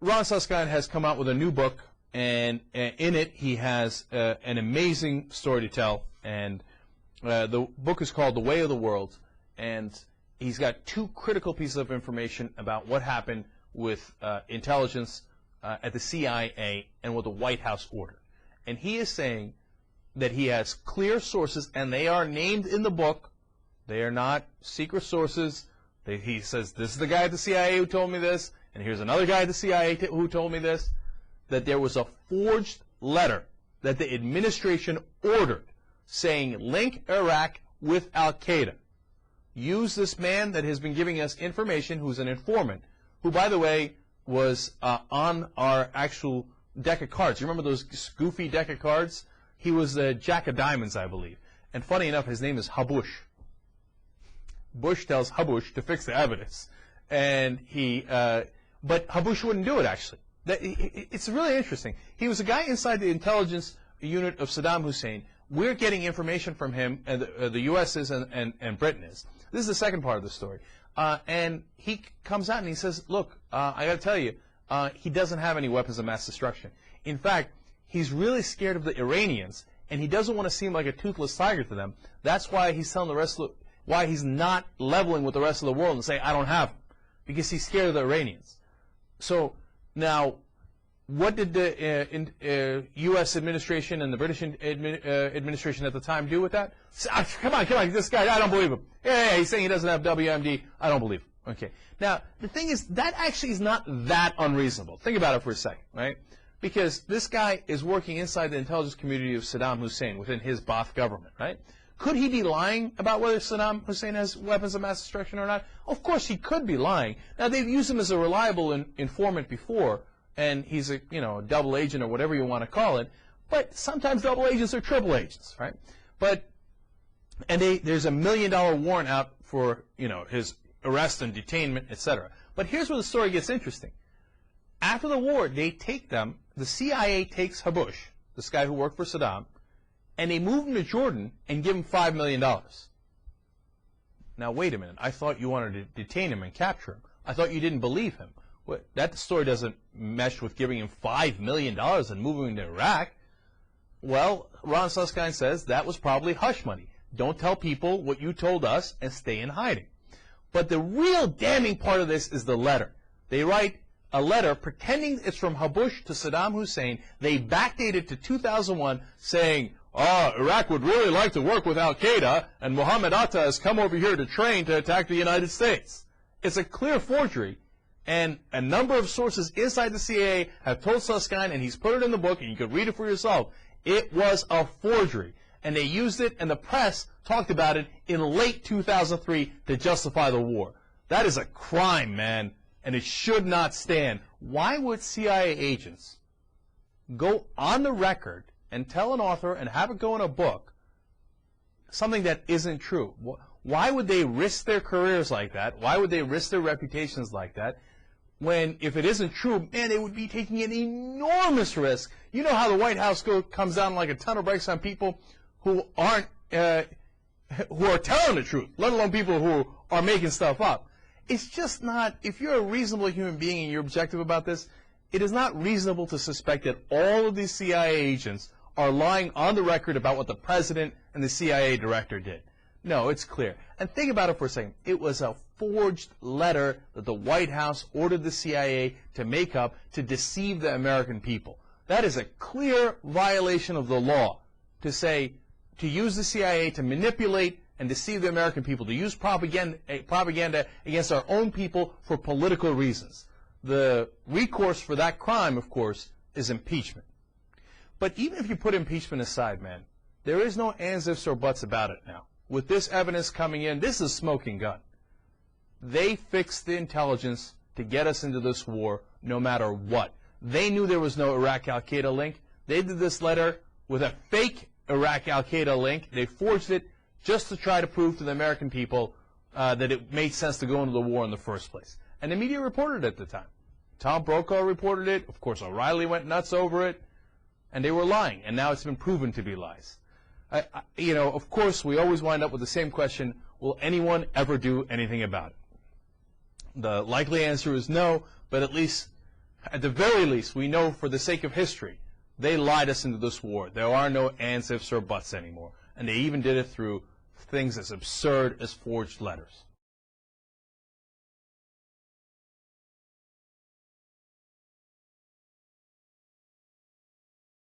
Ron Suskind has come out with a new book, and in it he has an amazing story to tell. And the book is called The Way of the World, and he's got two critical pieces of information about what happened with intelligence at the CIA and what the White House ordered. And he is saying that he has clear sources, and they are named in the book. They are not secret sources. He says, this is the guy at the CIA who told me this, and here's another guy at the CIA who told me this, that there was a forged letter that the administration ordered saying, link Iraq with Al-Qaeda. Use this man that has been giving us information, who's an informant, who, by the way, was on our actual deck of cards. You remember those goofy deck of cards? He was the Jack of Diamonds, I believe. And funny enough, his name is Habush. Bush tells Habush to fix the evidence. And but Habush wouldn't do it, actually. It's really interesting. He was a guy inside the intelligence unit of Saddam Hussein. We're getting information from him, and the U.S. is and Britain is. This is the second part of the story. And he comes out and he says, look, I got to tell you, he doesn't have any weapons of mass destruction. In fact, he's really scared of the Iranians, and he doesn't want to seem like a toothless tiger to them. That's why he's telling the rest of why he's not leveling with the rest of the world and saying, I don't have them, because he's scared of the Iranians. So now, what did the U.S. administration and the British administration at the time do with that? Come on, this guy, I don't believe him. Yeah, he's saying he doesn't have WMD. I don't believe him. Okay. Now, the thing is, that actually is not that unreasonable. Think about it for a second, right? Because this guy is working inside the intelligence community of Saddam Hussein within his Ba'ath government, right? Could he be lying about whether Saddam Hussein has weapons of mass destruction or not? Of course he could be lying. Now, they've used him as a reliable informant before, and he's a double agent or whatever you want to call it. But sometimes double agents are triple agents, right? And there's $1 million warrant out for his arrest and detainment, etc. But here's where the story gets interesting. After the war, they take them. The CIA takes Habush, this guy who worked for Saddam, and they move him to Jordan and give him $5 million. Now, wait a minute. I thought you wanted to detain him and capture him. I thought you didn't believe him. That story doesn't mesh with giving him $5 million and moving him to Iraq. Well, Ron Suskind says that was probably hush money. Don't tell people what you told us and stay in hiding. But the real damning part of this is the letter. They write a letter pretending it's from Habush to Saddam Hussein. They backdate it to 2001 saying, Iraq would really like to work with Al-Qaeda, and Mohammed Atta has come over here to train to attack the United States. It's a clear forgery, and a number of sources inside the CIA have told Suskind, and he's put it in the book, and you can read it for yourself. It was a forgery, and they used it, and the press talked about it in late 2003 to justify the war. That is a crime, man, and it should not stand. Why would CIA agents go on the record and tell an author and have it go in a book something that isn't true? Why would they risk their careers like that? Why would they risk their reputations like that? When, if it isn't true, man, they would be taking an enormous risk. You know how the White House comes down like a ton of bricks on people who aren't, who are telling the truth, let alone people who are making stuff up. It's just not, if you're a reasonable human being and you're objective about this, it is not reasonable to suspect that all of these CIA agents are lying on the record about what the president and the CIA director did. No, it's clear. And think about it for a second. It was a forged letter that the White House ordered the CIA to make up to deceive the American people. That is a clear violation of the law to use the CIA to manipulate and deceive the American people, to use propaganda against our own people for political reasons. The recourse for that crime, of course, is impeachment. But even if you put impeachment aside, man, there is no ands, ifs, or buts about it now. With this evidence coming in, this is a smoking gun. They fixed the intelligence to get us into this war no matter what. They knew there was no Iraq Al-Qaeda link. They did this letter with a fake Iraq Al-Qaeda link. They forged it just to try to prove to the American people that it made sense to go into the war in the first place. And the media reported it at the time. Tom Brokaw reported it. Of course, O'Reilly went nuts over it. And they were lying. And now it's been proven to be lies. Of course, we always wind up with the same question, will anyone ever do anything about it? The likely answer is no, but at least At the very least, we know for the sake of history, they lied us into this war. There are no ands, ifs, or buts anymore. And they even did it through things as absurd as forged letters.